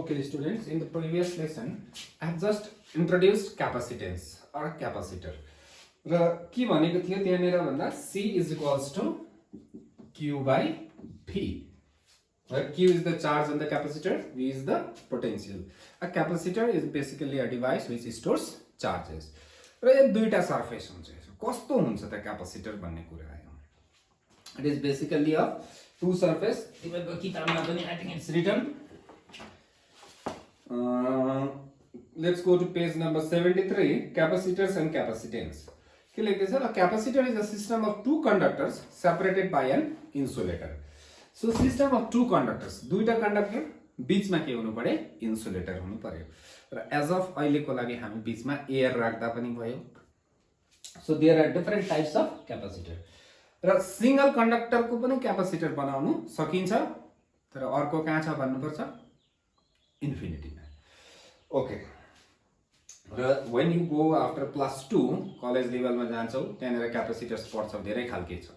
Okay students, in the previous lesson I have just introduced capacitance or capacitor. र के भनेको थियो त्यहाँनेर भन्दा C is equals to Q by V. Where Q is the charge on the capacitor, V is the potential. A capacitor is basically a device which stores charges. र यो दुईटा surface हुन्छ. कस्तो हुन्छ त क्यापेसिटर भन्ने कुरा आयो. It is basically a two surface. तिमीहरुको किताबमा पनि I think it's written. Let's go to page number 73, capacitors and capacitance. Like this, a capacitor is a system of two conductors separated by an insulator. So system of two conductors, दुईटा conductor बीचमा के हुनु पर्यो, insulator हुनु पर्यो. र as of अहिलेको लागि हामी बीचमा air राख्दा पनि भयो. So there are different types of capacitor. र single conductor को पनि capacitor बनाउनु सकिन्छ, तर अर्को कहाँ छ भन्नुपर्छ, infinity मा. Okay. When you go after +2 college level मा जान्छौ त्यहाँनेर क्यापेसिटर्स पढ्छौ, धेरै खालके छ.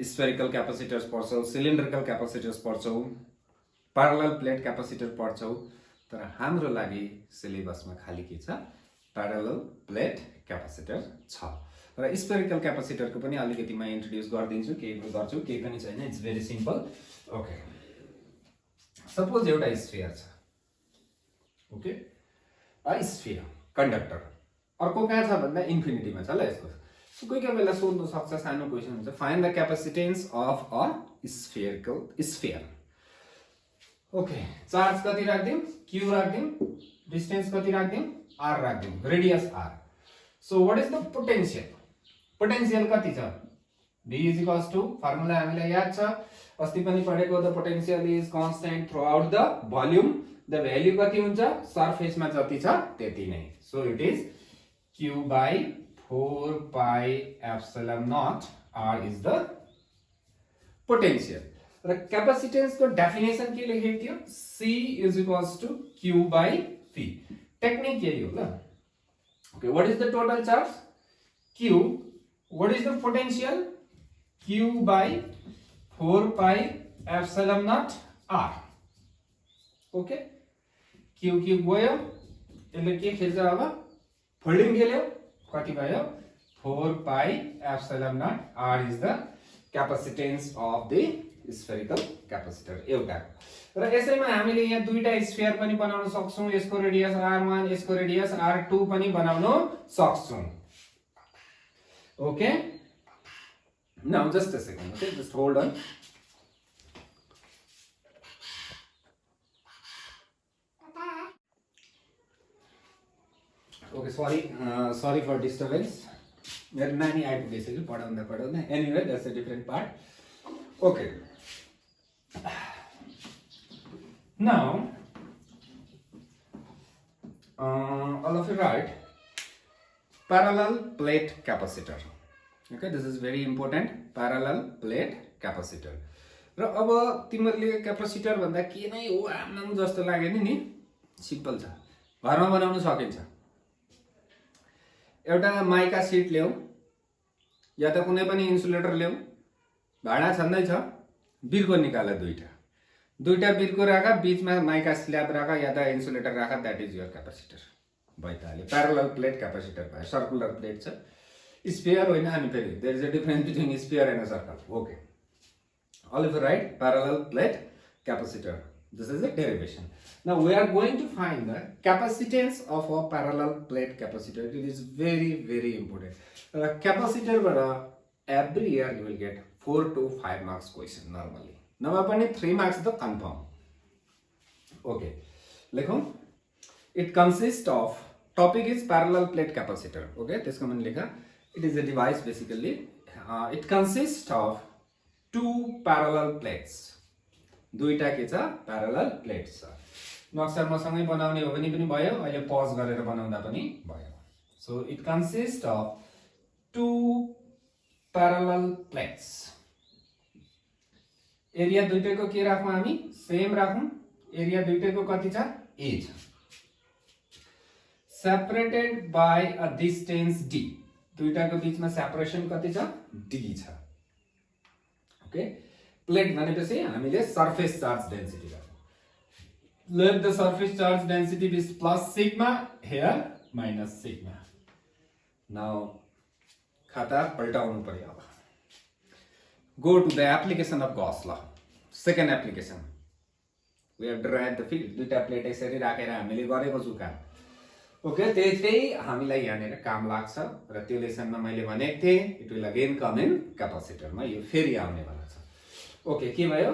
स्फेरिकल क्यापेसिटर्स पढ्छौ, सिलिन्ड्रिकल क्यापेसिटर्स पढ्छौ, प्यारलल प्लेट क्यापेसिटर पढ्छौ. तर हाम्रो लागि सिलेबसमा खाली के छ, प्यारलल प्लेट क्यापेसिटर छ. र स्फेरिकल क्यापेसिटरको पनि अलिकति म इन्ट्रोड्युस गर्दिन्छु, केही गर्छु, केही पनि छैन. It's very simple. Okay, suppose एउटा स्फियर छ. ओके, अ स्फियर कंडक्टर अर्को कहाँ छ भन्दा इन्फिनिटीमा छ ल. यसको कोही कोही बेला सोध्नु सक्छ, सानो क्वेशन हुन्छ, find the capacitance of a spherical sphere. Okay, charge कति राख्दियौ, q राख्दियौ, डिस्टेन्स कति राख्दियौ, r राख्दियौ, radius r. So what is the potential, potential कति छ, v is equals to, formula हामीलाई याद छ, अस्ति पनि पढेको, the potential is constant throughout the volume. The value कति हुन्छ, सरफेसमा जति छ त्यति नै. So it is q by 4 pi epsilon naught r is the potential. र क्यापेसिटेन्स को डेफिनेसन के लेखेको थियो, c is equals to q by v. Technique यही हो ल. Okay, what is the total charge, q. What is the potential, q by 4 pi epsilon naught r. Okay, q गयो, यसले के खेल्छ अब, फोल्डिङ खेल्यो, कति भयो, 4 pi epsilon naught r is the capacitance of the spherical capacitor. एउटा र यसैमा हामीले यहाँ दुईटा स्फियर पनि बनाउन सक्छौं. यसको रेडियस r1, यसको रेडियस r2 पनि बनाउन सक्छौं. Okay, now just a second. Okay, just hold on. Okay, sorry for disturbance. मेरो नानी आइपुगेछ पढाउँदा. Anyway, that's a different part. Okay. Now, all of you write parallel plate capacitor. Okay, this is very important. Parallel plate capacitor. र अब तिमीहरुले capacitor भन्दा के नै हो आम्नाम जस्तो लाग्यो नि, सिम्पल छ, घरमा बनाउन सकिन्छ. एउटा माइका सिट ल्याऊ या त कुनै पनि इन्सुलेटर ल्याऊ, भाडा छन्दै छ, बिर्को निकाल, दुईटा बिर्को राख, बीचमा माइका स्ल्याब राख या त इन्सुलेटर राख. That is your capacitor. भइहाल्यो, प्यारलल प्लेट क्यापेसिटर भयो. सर्कुलर प्लेट छ, स्फियर होइन. अनि फेरि there is a difference between sphere and a circle. Okay, all of you write parallel plate capacitor. This is a derivation. Now we are going to find the capacitance of a parallel plate capacitor. It is very very important. Capacitor but every year you will get 4 to 5 marks question normally. Now upon 3 marks the confirm. Okay, lekho. It consists of, topic is parallel plate capacitor. Okay, this common lekha. It is a device basically. It consists of two parallel plates. दुईटा के छ, parallel plates छ. नक्सा मसँगै बनाउने हो भने पनि भयो, अहिले पज गरेर बनाउँदा पनि भयो. So it consist of two parallel plates. Area दुईटैको के राखौं हामी, सेम राखौं. एरिया दुईटैको कति छ, a छ. Separated by a distance d. दुईटाको बीचमा सेपरेसन कति छ, d छ. ओके, प्लेट भनेपछि हामीले सरफेस चार्ज डेन्सिटी राख्छौं. let the surface charge density be plus sigma, here minus sigma. Now खाता पल्टाउनु पर्यो अब. Go to the application of Gauss law. Second application. We have derived the field. दुईटा plate यसरी राखेर हामीले गरेको छु काम. ओके, त्यही हामीलाई यहाँनिर काम लाग्छ र त्यो लेसनमा मैले भनेको थिएँ it will again come in क्यापेसिटरमा. यो फेरि आउने वाला छ. ओके, के भयो?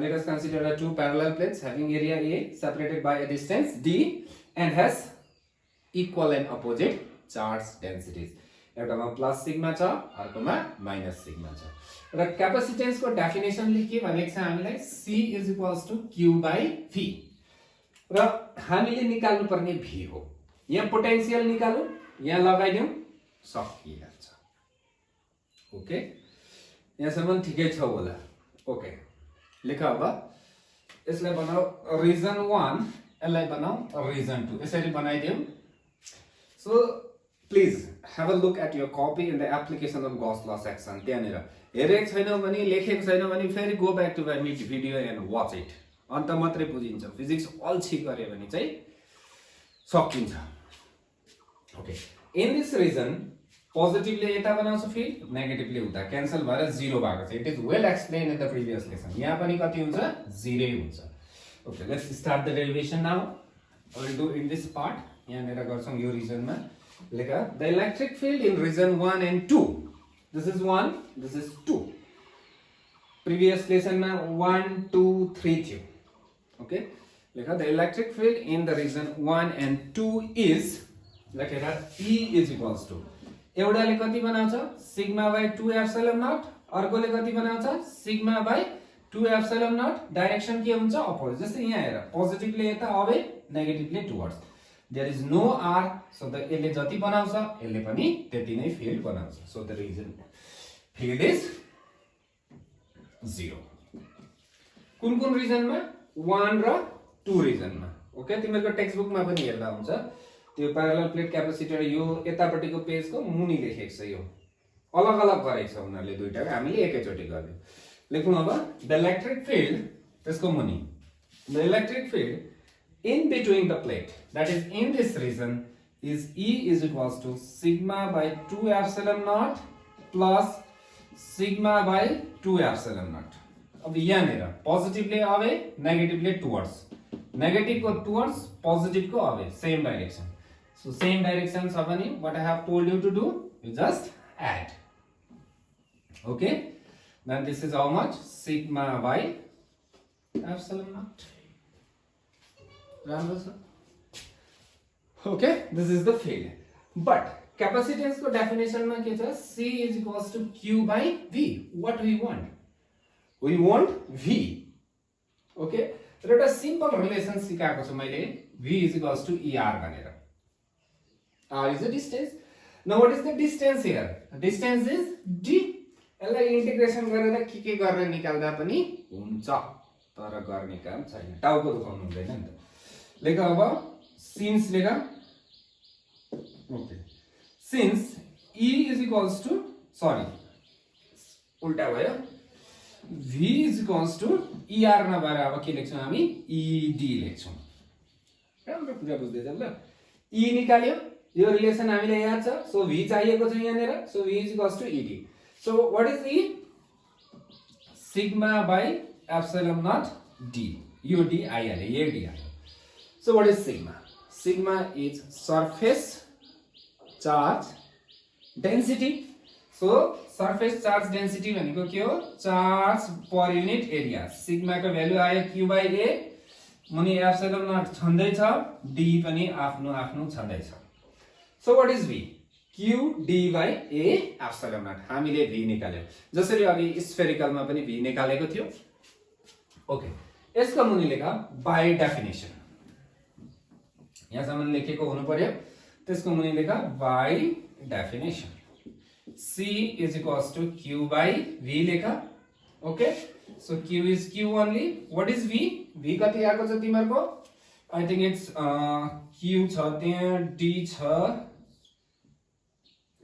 Let us consider two parallel plates having area A separated by a distance D and has equal and opposite charge densities. एउटामा प्लस सिग्मा छ, अर्कोमा माइनस सिग्मा छ. र क्यापेसिटेन्सको डेफिनेसनले के भनेको छ हामीलाई? C is equals to Q by V. र हामीले निकाल्नु पर्ने V हो. यहाँ पोटेन्शियल निकालौं, यहाँ लगाइदिउँ, सकिहाल्छ. ओके, यहाँसम्म ठिकै छ होला. ओके, लेख अब. यसलाई बनाऊ रिजन 1, यसलाई बनाऊ रिजन 2. यसरी बनाइदिउँ. So please have a look at your copy in the application of Gauss law section. त्यहाँनिर हेरेको छैनौ भने, लेखेको छैनौ भने फेरि go back to my video and watch it. अन्त मात्रै बुझिन्छ. फिजिक्स अल्छी गरे भने चाहिँ सकिन्छ. Okay, in this reason positively यता बनाउँछु फिल्ड, नेगेटिभली उता क्यान्सल भएर 0 भएको छ. It is well explained in the previous lesson. यहाँ पनि कति हुन्छ? 0 हुन्छ. Okay, let's start the derivation now. I will do in this part. यहाँनिर गर्छौं यो रिजनमा. लेखा the electric field in region 1 and 2. This is 1, this is 2. Previous lesson मा 1 2 3 थियो. Okay, लेखा the electric field in the region 1 and 2 is लेखेर E is equals to एउटाले कति बनाउँछ? सिग्मा बाइ 2 एप्सिलन नट, अर्कोले कति बनाउँछ? Sigma by 2 epsilon naught. Direction के हुन्छ? अपोजिट. जस्तै यहाँ हेर, पोजिटिभली यता away, negatively towards. There is no R, so the यसले जति बनाउँछ यसले पनि त्यति नै फिल्ड बनाउँछ. So the reason field is 0. कुन रिजनमा? 1 र 2 रिजनमा. ओके, तिमीहरुको टेक्स्ट बुकमा पनि हेर्दा हुन्छ. त्यो प्यारलल प्लेट क्यापेसिटर यो यतापट्टिको पेजको मुनि लेखेको छ. यो अलग-अलग गरेको छ उनीहरुले दुईटा, हामीले एकैचोटी गर्दियौ. लेखौं अब the electric field, त्यसको मुनि the electric field in between the plate, that is in this region, is E is equals to sigma by 2 epsilon naught plus sigma by 2 epsilon naught. अब यहाँनिर positively away, negatively towards. Negative को towards, positive को away, same direction. So same direction छ भने what I have told you to do, you just add. Okay, then this is how much? Sigma by epsilon naught. राम्रो छ. Okay, this is the field. But capacitance को definition मा के छ? C is equals to Q by V. What we want? We want V. Okay, र एउटा simple relation सिकाएको छु मैले. V is equals to ER भनेर. R is the distance. Now what is the distance here? Distance is D. यसलाई integration गरेर के गरेर निकाल्दा पनि हुन्छ, तर गर्ने काम छैन. टाउको दुखाउनु हुँदैन नि त. लेख अब since लेखा. Okay, since E is equals to, sorry उल्टा भयो, V is equals to ER नभएर अब के लेख्छौं हामी? ED लेख्छौं. राम्रो कुरा बुझ्दै छ ल. E निकाल्यो, यो रिलेसन हामीलाई याद छ. सो V चाहिएको छ यहाँनिर. So V is equals to ED. So what is E? Sigma by epsilon naught D. यो D आइहाल्यो, यो D आयो. So what is sigma? Sigma is surface charge density. So surface charge density भनेको के हो? Charge per unit area. Sigma को value आयो Q by A. मुनि epsilon naught छँदै छ, D पनि आफ्नो आफ्नो छँदै छ. So what is V? Q D by A epsilon naught. हामीले V निकाल्यौ. जसरी अघि स्फेरिकल मा पनि V निकालेको थियो. ओके, यसको मुनि लेखा बाइ डेफिनेसन. यहाँसम्म लेखेको हुनु पर्यो. त्यसको मुनि लेखा by definition. C is equals to Q by V लेखा. Okay, so Q is Q only. What is V? V कति आएको छ तिमीहरुको? I think it's Q छ त्यहाँ, D छ,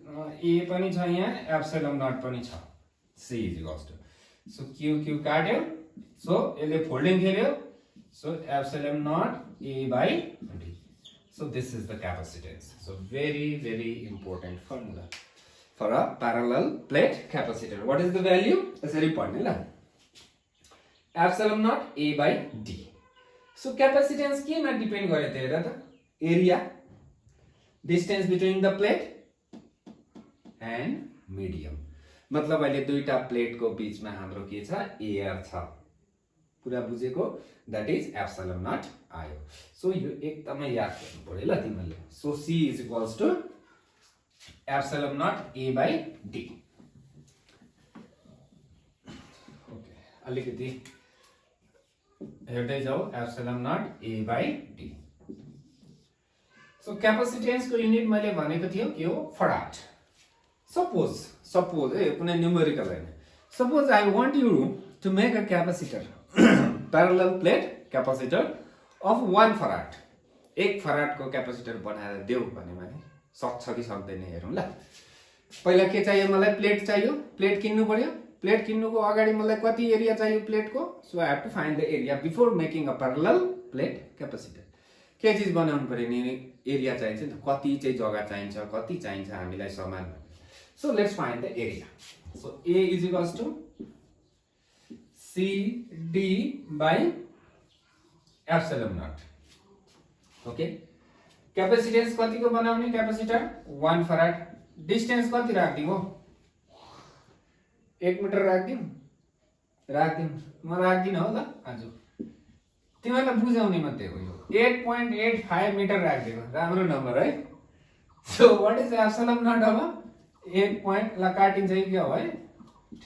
A पनि छ यहाँ, एप्सिलन नट पनि छ. C is equals to, so Q Q काट्यो. सो यसले फोल्डिङ खेल्यो, So epsilon naught A by D. So this is the capacitance. So very important formula for a parallel plate capacitor. What is the value? यसरी पढ्ने ल. Epsilon naught A by D. So capacitance केमा depend गरे त हेर त? Area, distance between the plate and medium. मतलब अहिले दुईटा प्लेट को बीचमा हाम्रो के छ? एयर छ. पुरा बुझेको? That is epsilon naught आयो. So यो एकदमै याद गर्नु पर्यो ल तिमीले. So C is equals to epsilon naught A by D. Okay, अलिकति हेर्दै जाऊ. epsilon naught A by D. So capacitance को युनिट मैले भनेको थियो के हो? फराड. Suppose कुनै न्यूमेरिकल हैन. Suppose I want you to make a capacitor, parallel plate capacitor of 1 farad. 1 farad को क्यापेसिटर बनाएर देऊ भने सक्छ कि सक्दैन हेरौँ ल. पहिला के चाहियो मलाई? प्लेट चाहियो. प्लेट किन्नु पर्यो. प्लेट किन्नुको अगाडि मलाई कति एरिया चाहियो प्लेटको? So I have to find the area before making a parallel plate capacitor. के चीज बनाउनु पर्यो नि? एरिया चाहिन्छ नि. कति चाहिँ जग्गा चाहिन्छ, कति चाहिन्छ हामीलाई सामान. So let's find the area. So A is equals to CD by epsilon naught. Okay. Capacitance कति को बनाउने? Capacitor 1 farad. डिस्टेन्स कति राख्दिम हो? 1 मिटर राख्दिम. म राख्दिन हो ल आज. तिमीलाई बुझाउने मात्रै हो यो. 8.85 मिटर राख्दिनु. राम्रो नम्बर है. So what is epsilon naught अब? 8 point ला काटिन्छ कि क्या हो है?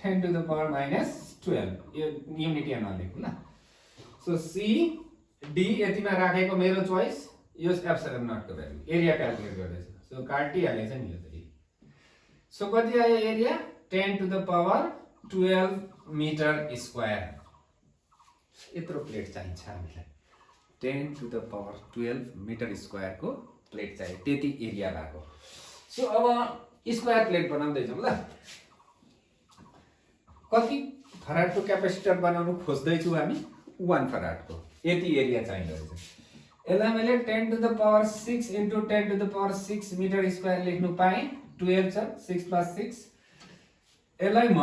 10 to the power minus 12. यो युनिट यहाँ नलेखु ल. So C D यतिमा राखेको मेरो चोइस. यो एप्सिलन नट को भ्यालु. एरिया क्याल्कुलेट गर्दैछ. सो काटिहालेछ नि यो त. सो कति आयो area? 10 to the power 12 meter square. यत्रो प्लेट चाहिन्छ हामीलाई. 10 to the power 12 meter square को प्लेट चाहियो. त्यति एरिया भएको. सो अब स्क्वायर प्लेट बनाउँदै जाउँ ल. कति फराड को क्यापेसिटर बनाउनु खोज्दै छु हामी? 1 फराड को. यति एरिया चाहिँदै छ. यसलाई मैले 10 to the power 6 into 10 to the power 6 meter square लेख्नु पाएँ. 12 छ. 6 plus 6. यसलाई म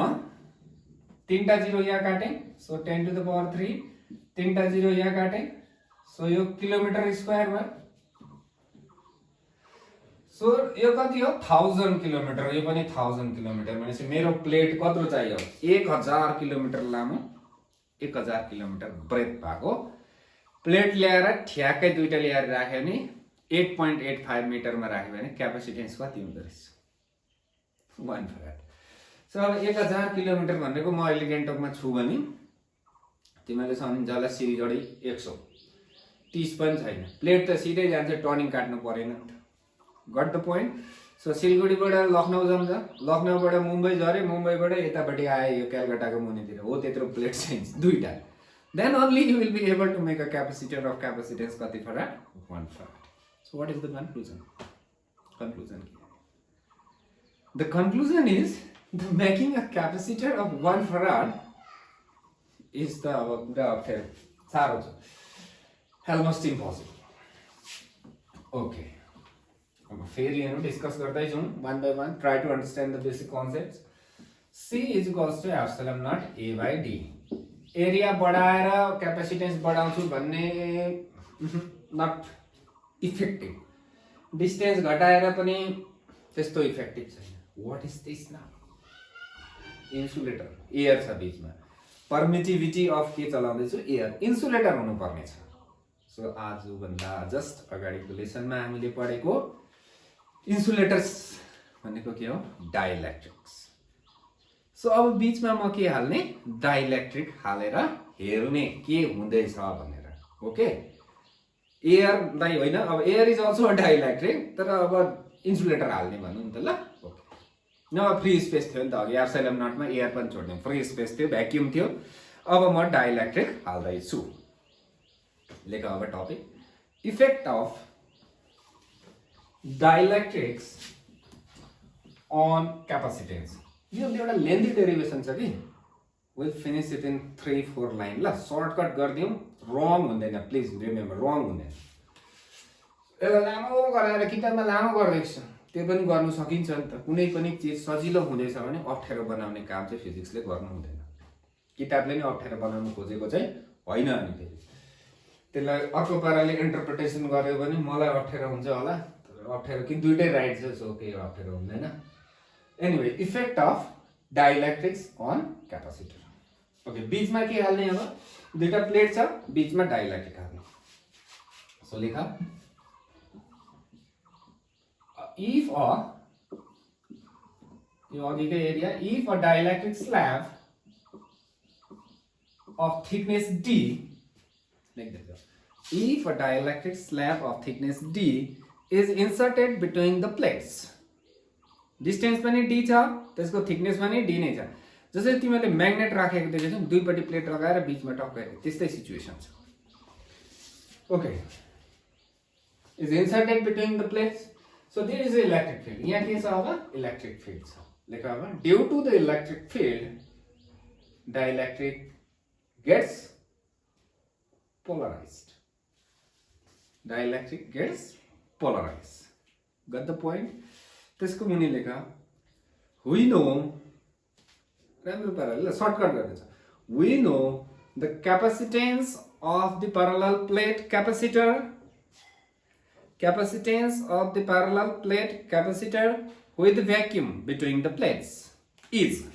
तीनटा 0 यहाँ काटेँ. So 10 to the power 3. तीनटा 0 यहाँ काटेँ. सो यो किलोमिटर स्क्वायर भयो. सो यो कति हो? 1000 किलोमिटर. यो पनि 1000 किलोमिटर भनेपछि मेरो प्लेट कत्रो चाहियो? 1000 किलोमिटर लामो, 1000 किलोमिटर ब्रेथ भएको प्लेट ल्याएर ठ्याक्कै दुईटा ल्याएर राख्यो भने 8.85 मिटरमा राख्यो भने क्यापेसिटेन्स कति हुँदो रहेछ? 1 फराड. सो अब 1000 किलोमिटर भनेको म अहिले गान्तोकमा छु भने तिमीले सम्झिन्छ होला सिलगढी 130 पनि छैन. प्लेट त सिधै जान्छ. टर्निङ काट्नु परेन नि त. Got the point. सो सिलगढीबाट लखनऊ जान्छ. लखनऊबाट मुम्बई झरे. मुम्बईबाट यतापट्टि आए यो कलकत्ताको मुनितिर हो. त्यत्रो प्लेट चाहिन्छ दुईटा. Then only you will be able to make a capacitor of capacitance कति farad? 1 farad. So what is the conclusion? The conclusion is the making a capacitor of 1 farad is the साह्रो छ. Almost impossible. Okay. अब फेरि हेरौँ, discuss गर्दै जाउँ one by one. Try to understand the basic concepts. C is equals to epsilon naught A by D. Area बढाएर क्यापेसिटेन्स बढाउँछु भन्ने not effective. Distance घटाएर पनि त्यस्तो इफेक्टिभ छैन. What is this now? Insulator. Air छ बीचमा. पर्मिटिभिटी अफ के चलाउँदैछु? एयर. इन्सुलेटर हुनुपर्ने छ. सो आजभन्दा जस्ट अगाडिको लेसनमा हामीले पढेको इन्सुलेटर्स भनेको के हो? डाइइलेक्ट्रिक्स. सो अब बीचमा म के हाल्ने? डाइइलेक्ट्रिक हालेर हेर्ने के हुँदैछ भनेर. ओके. एयरलाई होइन, अब एयर इज अल्सो डाइइलेक्ट्रिक, तर अब इन्सुलेटर हाल्ने भन्नु नि त ल. ओके. न फ्री स्पेस थियो नि त अघि. एप्सिलन नटमा एयर पनि छोड्ने फ्री स्पेस थियो, भ्याक्युम थियो. अब म डाइइलेक्ट्रिक हाल्दैछु. लेख अब topic. Effect of dielectrics on capacitance. यो एउटा लेन्थी डेरिभेसन छ कि. Will finish it in 3-4 line. ल सर्टकट गरिदिउँ रङ हुँदैन, प्लिज रिमेम्बर, रङ हुँदैन। यसलाई लामो गराएर किताबमा लामो गरिदिएको छ, त्यो पनि गर्नु सकिन्छ नि त। कुनै पनि चिज सजिलो हुँदैछ भने अप्ठ्यारो बनाउने काम चाहिँ फिजिक्सले गर्नु हुँदैन। किताबले नै अप्ठ्यारो बनाउनु खोजेको चाहिँ होइन। अनि त्यसलाई अर्को पाराले इन्टरप्रिटेसन गर्यो भने मलाई अप्ठ्यारो हुन्छ होला, अप्ठ्यारो कि दुइटै राइट छ, सो केही अप्ठ्यारो हुँदैन। Anyway, effect of dielectrics on capacitor. Okay, बीचमा के हाल्ने? अब दुईटा प्लेट छ, बीचमा डाइइलेक्ट्रिक हाल्ने। सो लेखा, if a, यो अघिकै area, if a dielectric slab of thickness D, if a dielectric slab of thickness D is inserted between the plates, distance पनि D छ, त्यसको थिकनेस पनि D नै छ। जसरी तिमीले म्याग्नेट राखेको देखेछौ, दुईपट्टि प्लेट लगाएर बीचमा टक्कै, त्यस्तै सिचुएसन छ। Okay, is inserted between the plates. So there is an electric field. यहाँ के छ अब? इलेक्ट्रिक फिल्ड छ। लेखा अब, due to the electric field, dielectric gets polarized. Dielectric gets polarized. Got the point? त्यसको मुनि लेखा, we know, राम्रो पाराले सर्टकट गर्दैछ, we know the capacitance of the parallel plate capacitor, capacitance of the parallel plate capacitor with vacuum between the plates is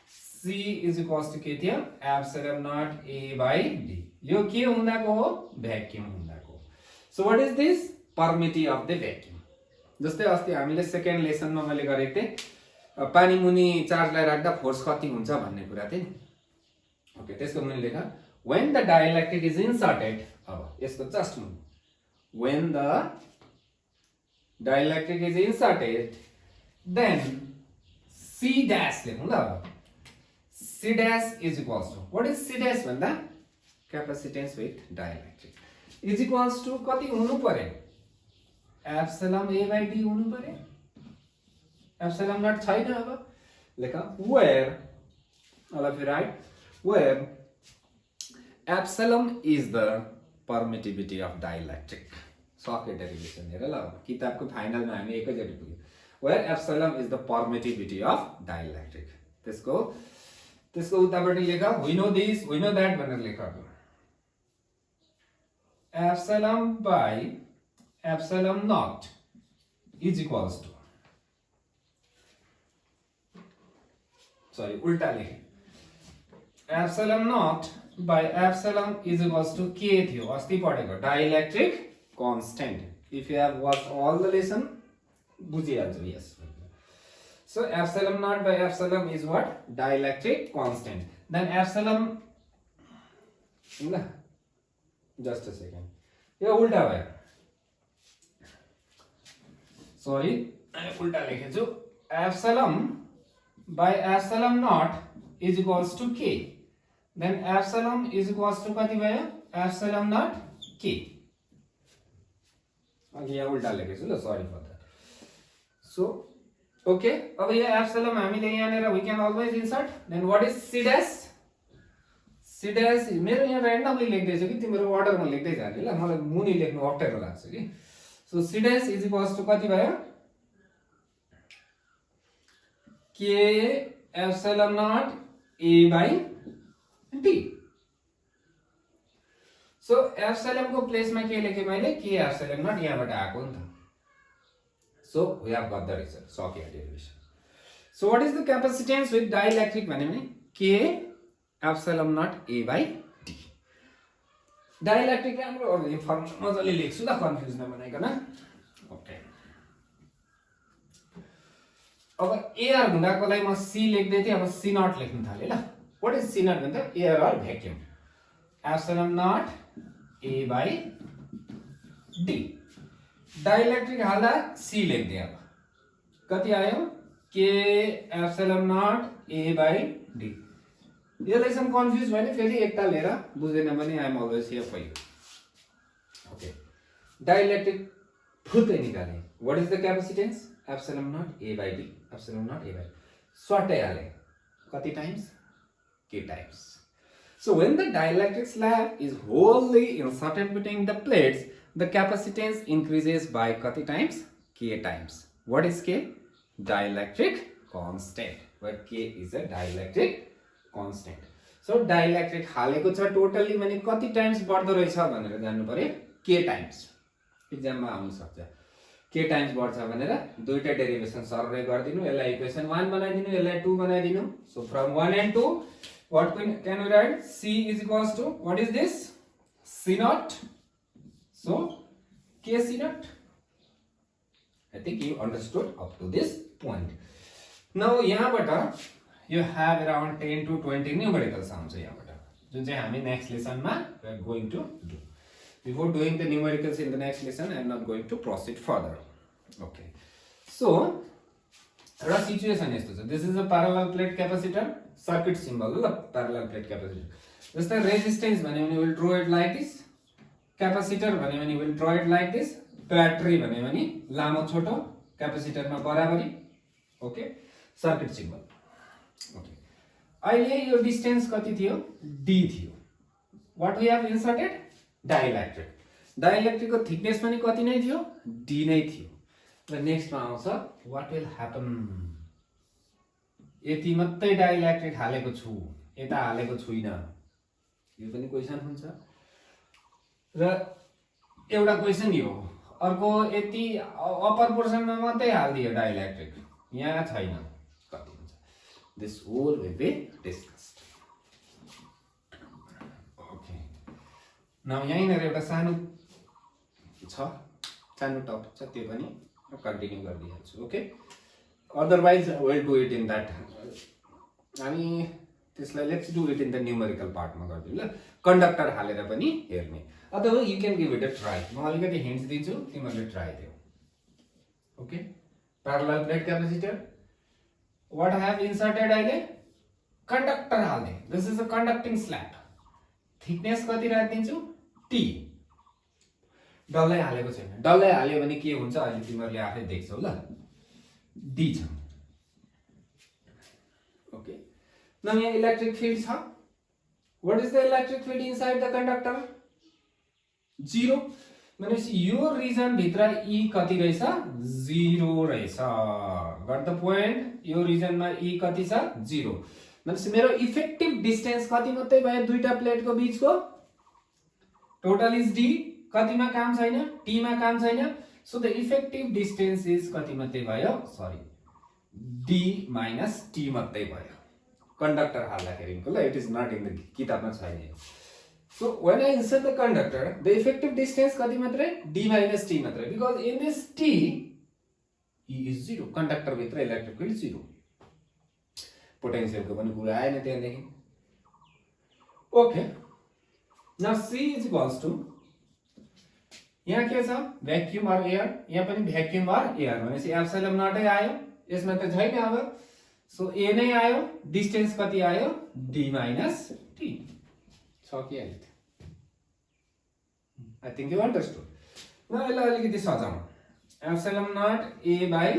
C is equals to के थियो? epsilon naught A by D. यो के हुँदाको हो? Vacuum हुँदाको। So what is this? Permeability of the vacuum. जस्तै अस्ति हामीले सेकेन्ड लेसनमा मैले गरेको थिएँ, पानी मुनि चार्जलाई राख्दा फोर्स कति हुन्छ भन्ने कुरा थिए। ओके, त्यसको मुनि लेखा, when the dielectric is inserted, अब यसको जस्ट मुनि, when the dielectric is inserted, then C dash लेखौँ ल। C dash is equals to, what is C dash भन्दा? Capacitance with dielectric is equals to कति हुनु पर्यो? epsilon A by D हुनु पर्यो। epsilon naught छैन। अब लेखा, where, all of you write, where epsilon is the permittivity of dielectric. सके डेरिभेसन हेर ल, किताबको फाइनलमा हामी एकैचोटि पुग्यौँ। where epsilon is the permittivity of dielectric. त्यसको उतापट्टि लेखा, we know this, we know that भनेर लेखा। epsilon by epsilon naught is equals to, sorry उल्टा लेखेँ, epsilon naught by epsilon is equals to K थियो अस्ति पढेको, dielectric constant. If you have watched all the lesson, बुझिहाल्छौ। yes. So epsilon naught by epsilon is what? Dielectric constant. Then epsilon, just a second, यो उल्टा भयो, sorry उल्टा लेखेछु। epsilon by epsilon naught is equals to K. Then epsilon is equals to कति भयो? epsilon naught K. अघि यहाँ उल्टा लेखेछु ल, sorry for that. So okay, अब यो एप्सिलन हामीले यहाँनिर we can always insert. Then what is C dash? C dash मेरो यहाँ र्यान्डमली लेख्दैछु कि तिम्रो अर्डरमा लेख्दै जाने ल, मलाई मुनि लेख्नु अप्ठ्यारो लाग्छ कि। So C dash is equals to कति भयो? K epsilon naught A by D. So epsilon को प्लेसमा के लेखेँ मैले? K epsilon naught, यहाँबाट आएको नि त। So we have got the result. सक्यो derivation. So what is the capacitance with dielectric भने K epsilon naught A by D. Dielectric राम्रो फर्मुला मजाले लेख्छु ल, कन्फ्युज नबनाइकन। ओके, अब एयर हुँदाकोलाई म C लेख्दै थिएँ, अब C naught लेख्न थाले ल। व्हाट इज C naught भन्दा? Air or vacuum. epsilon naught A by D. Dielectric हाल्दा C लेख्दै, अब कति आयो? K epsilon naught A by D. यो लेसन कन्फ्युज भयो नि, फेरि एकताल हेर, बुझ्दैन भने I am always here for you. Okay, dielectric फुत्तै निकाले। What is the capacitance? epsilon naught A by D. epsilon naught A by D. स्वाटै हाले, कति times? K times. So when the dielectric slab is wholly inserted between the plates, the capacitance increases by kati times? K times. What is K? Dielectric constant. Where K is a dielectric constant. So dielectric हालेको छ totally भने कति times बढ्दो रहेछ भनेर जान्नु पर्यो K times. एक्जाममा आउन सक्छ. K टाइम्स बढ्छ भनेर दुईटा डेरिभेसन सरलै गरिदिनु, यसलाई इक्वेसन 1 बनाइदिनु, यसलाई 2 बनाइदिनु. So from 1 and 2, what can we write? C is equals to, what is this? C naught. So K C naught. I think you understood up to this point. Now यहाँबाट you have around 10 to 20 numericals आउँछ यहाँबाट, जुन चाहिँ हामी next lesson मा we are going to do. Before doing the numericals in the next lesson, I am not going to proceed further. Okay. So, एउटा situation यस्तो छ. This is a parallel plate capacitor, circuit symbol ल parallel plate capacitor. जस्तै resistance भन्यो भने we will draw it like this. Capacitor भन्यो भने we will draw it like this. Battery भन्यो भने लामो छोटो, capacitor मा बराबरी. Okay. Circuit symbol. Okay. अहिले यो distance कति थियो? D थियो. What we have inserted? Dielectric. Dielectric को thickness पनि कति नै थियो? D नै थियो. र नेक्स्ट मा आउँछ what will happen? यति मात्रै डाइलेक्ट्रिक हालेको छु, यता हालेको छुइन. यो पनि क्वेशन हुन्छ. र एउटा क्वेशन यो, अर्को यति अपर पोर्सनमा मात्रै हाल्दियो डाइलेक्ट्रिक, यहाँ छैन, कति हुन्छ? This all will be discussed. Okay. Now यहीँनिर एउटा सानो छ, सानो टपिक छ, त्यो पनि continue गरिदिन्छु. Okay. Otherwise we'll do it in that. हामी त्यसलाई let's do it in the numerical part मा गर्दिनु ल. कन्डक्टर हालेर पनि हेर्ने. अथवा you can give it a try. म अलिकति हिन्ट्स दिन्छु, तिमीहरुले ट्राई दियौ. Okay. Parallel plate capacitor. What I have inserted अहिले? कन्डक्टर हाल्ने. This is a conducting slab. Thickness कति राखिदिन्छु? T. डल्लै हालेको छैन. डल्लै हाल्यो भने के हुन्छ अहिले तिमीहरुले आफै देख्छौ ल. D छ. Okay. Now यहाँ electric field छ. What is the electric field inside the conductor? 0. भनेपछि यो रिजन भित्र E कति रहेछ? 0 रहेछ. Got the point? यो रिजनमा E कति छ? 0. भनेपछि मेरो इफेक्टिभ डिस्टेन्स कति मात्रै भयो दुईटा प्लेटको बीचको? Total is D. कतिमा काम छैन? T मा काम छैन. So the effective distance is कति मात्रै भयो? Sorry. D minus T मात्रै भयो. कन्डक्टर हाल्दाखेरिको ल, it is not in the किताबमा छैन. So when I insert the conductor, the effective distance कति मात्रै? D minus T मात्रै. Because in this T, E is 0. Conductor भित्र इलेक्ट्रिक फिल्ड 0. पोटेन्शियल को पनि कुरा आएन त्यहाँदेखि. Okay. Now C is equals to, यहाँ के छ? Vacuum or air. यहाँ पनि भ्याक्युम अर एयर भनेपछि एप्सिलन नटै आयो. यसमा त छैन अब. सो ए नै आयो. डिस्टेन्स कति आयो? D minus T. छ कि अहिले? I think you understood. न यसलाई अलिकति सजाउँ. Epsilon naught A by,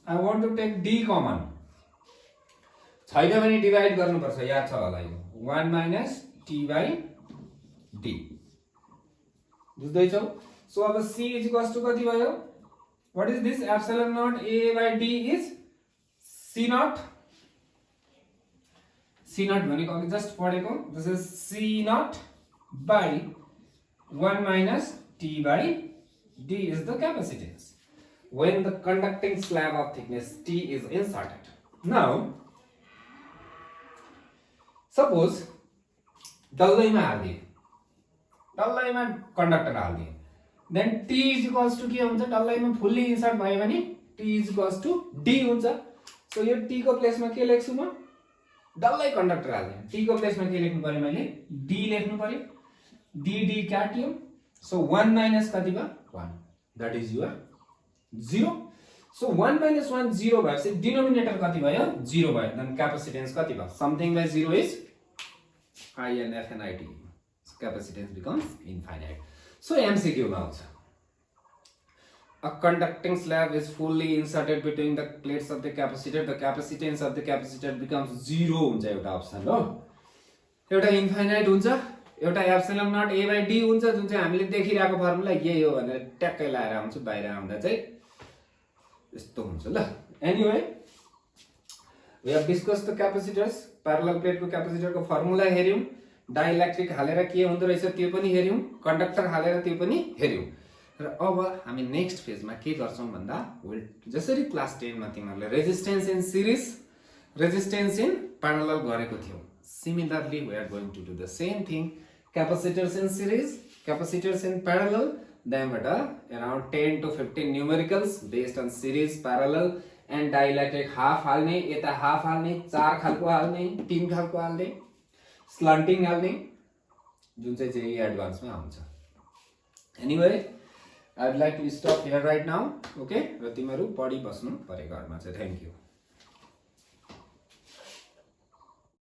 I want to take D common. छैन भने डिवाइड गर्नुपर्छ, याद छ होला यो. 1 minus T by D. बुझ्दैछौ? So अब C is equals to कति भयो? What is this? Epsilon naught A by D is C naught. C naught भनेको अघि जस्ट पढेको. This is C naught by 1 minus T by D is the capacitance when the conducting slab of thickness T is inserted. Now, suppose डल्लैमा हाल्दिए, डल्लैमा conductor हाल्दिए, then T is equals to के हुन्छ? डल्लैमा fully insert भयो भने T is equals to D हुन्छ. So यो T को प्लेसमा के लेख्छु म? डल्लै कन्डक्टर हाल्दिए. T को प्लेसमा के लेख्नु पर्यो मैले? D लेख्नु पर्यो. D काट्यो. सो 1 minus कति भयो? 1. That is your 0. So 1 minus 1 0 भएपछि डिनोमिनेटर कति भयो? 0 भयो. Then capacitance कति भयो? Something by 0 is I and F and IT. So capacitance becomes infinite. So MCQ मा आउँछ. A conducting slab is fully inserted between the plates of the capacitor. The capacitance of the capacitor becomes 0 हुन्छ एउटा option हो. एउटा infinite हुन्छ, एउटा epsilon naught a by d हुन्छ, जुन चाहिँ हामीले देखिरहेको फर्मुला यही हो भनेर ट्याक्कै लाएर आउँछु, बाहिर आउँदा चाहिँ यस्तो हुन्छ ल। Anyway we have discuss the capacitors, parallel प्लेटको क्यापेसिटरको फर्मुला हेर्यौं, डाइइलेक्ट्रिक हालेर के हुँदो रहेछ त्यो पनि हेर्यौं, कन्डक्टर हालेर त्यो पनि हेर्यौं। र अब हामी नेक्स्ट फेजमा के गर्छौं भन्दा जसरी क्लास 10 मा तिमीहरुले resistance in series, resistance in parallel गरेको थियौ, similarly we are going to do the same thing, capacitors in series, capacitors in parallel, then around 10 to 15 numericals based on series, parallel and dielectric, half हाल्ने, यता half हाल्ने, 4 खालको हाल्ने, 3 खालको हाल्ने, slanting हाल्ने, जुन चाहिँ एडभान्स मा आउँछ। Anyway, I would like to stop here right now, okay? र तिमीहरु पढि बस्नु परे घरमा चाहिँ। Thank you.